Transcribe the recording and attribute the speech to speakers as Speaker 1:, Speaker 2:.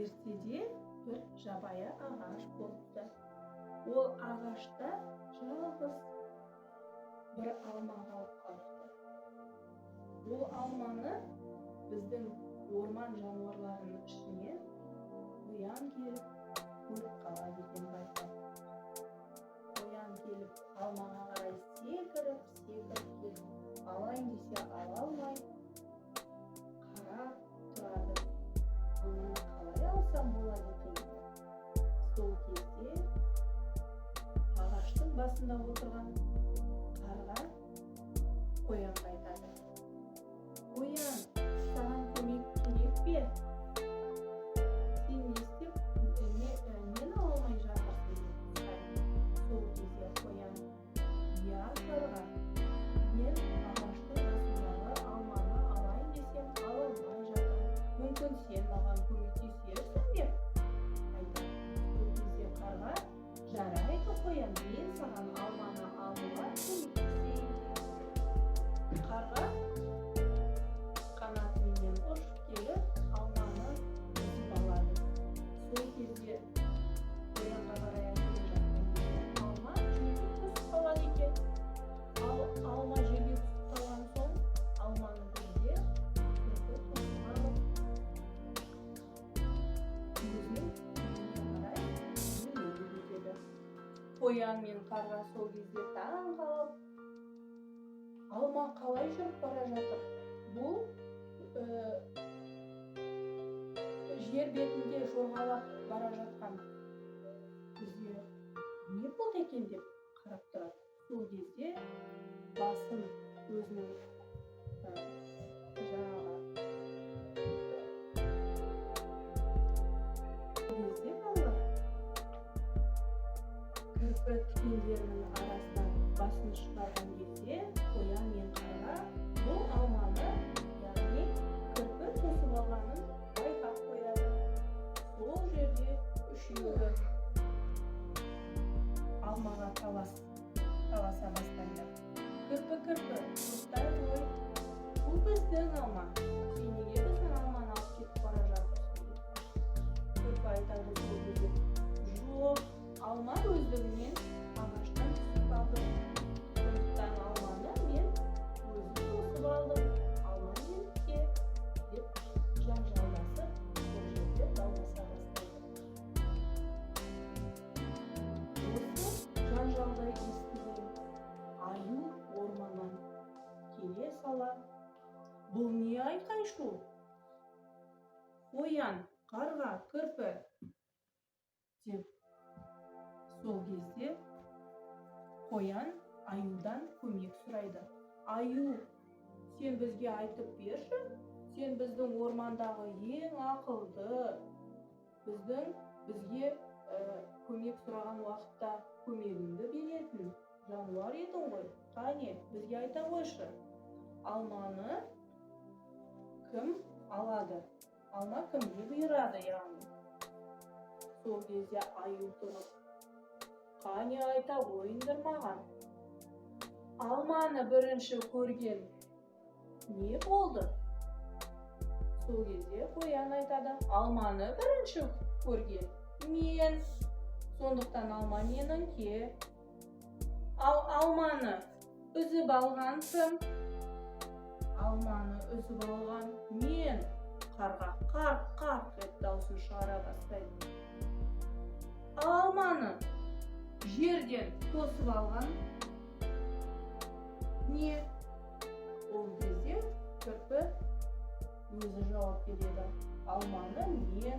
Speaker 1: ертеде бір жабайы ағаш болыпты. Ол ағашта жалғыз бір алма қалып қалыпты. Ол алманы біздің орман жануарларының ішінен қоян келіп көріп қалады екен байқап. Қоян келіп алмаға қарай секіріп келіп алайын десе ала алмай қарап тұрады. Алманы қалай алсам болады екен? Сол кезде ағаштың басында отырған қарға қоянға айтады: «Қоян, саған көмек керек пе? Сен не істеп мені ала алмай жатырсың?» деп сұрайды. Сол кезде қоян: «Иә, қарға, мен ағаштың басындағы алманы алайын десем ала алмай жатырмын. Мүмкін сен маған көмектесерсің?» деп айтады. Сол кезде қарға: «Жарайды қоян, мен саған алманы алуға көмектесейін» деп қарға қанатымен ұшып келіп алманы үзіп алады. Сол кезде қоянға қарай келе жатқан кезде алма жерге түсіп қалады екен. Алма жерге түсіп қалған соң алманы бірде кірпі тосып алып өзінің үйіне қарай жөнеле кетеді. Қоян мен қарға сол кезде таң қалып: «Алма қалай жүріп бара жатыр? Бұл жер бетінде жорғалап бара жатқан бізге не болды екен?» деп қарап тұрады. Сол кезде басын өзінің жаңағы кезде балалар кірпі тікендерінің арасынан басын шығарған кезде қоян мен қарға бұл алманы, яғни кірпі тосып алғанын байқап қояды. Сол жерде үшеуі алмаға таласа бастайды. «Кірпі, тоқтай ғой, бұл біздің алма. Сен неге біздің алманы алып кетіп бара жатырсың?» Кірпі айтады сол кезде: «Жоқ, алма өздігінен ағаштан түсіп қалды. Сондықтан алманы мен өзім тосып алдым. Алма менікі» деп жанжалдасып сол жерде дауласа бастайды. Осы жанжалды естіген аю орманнан келе сала: «Бұл не айқай-шу? Қоян, қарға, кірпі» деп. Сол кезде қоян аюдан көмек сұрайды. «Аю, сен бізге айтып берші, сен біздің ормандағы ең ақылды, бізге көмек сұраған уақытта көмегіңді беретін жануар едің ғой. Қане, бізге айта қойшы, алманы кім алады? Алма кімге бұйырады?» яғни. Сол кезде аю тұрып: «Қане, айта қойыңдар маған. Алманы бірінші көрген не болды?» Сол кезде қоян айтады: «Алманы бірінші көрген мен. Сондықтан алма меніңке. Ал алманы үзіп алған кім?» «Алманы үзіп алған мен». Қарға қарқ деп даусын шығара бастайды. «Алманы жерден тосып алған не?» Ол кезде кірпі өзі жауап береді: «Алманы мен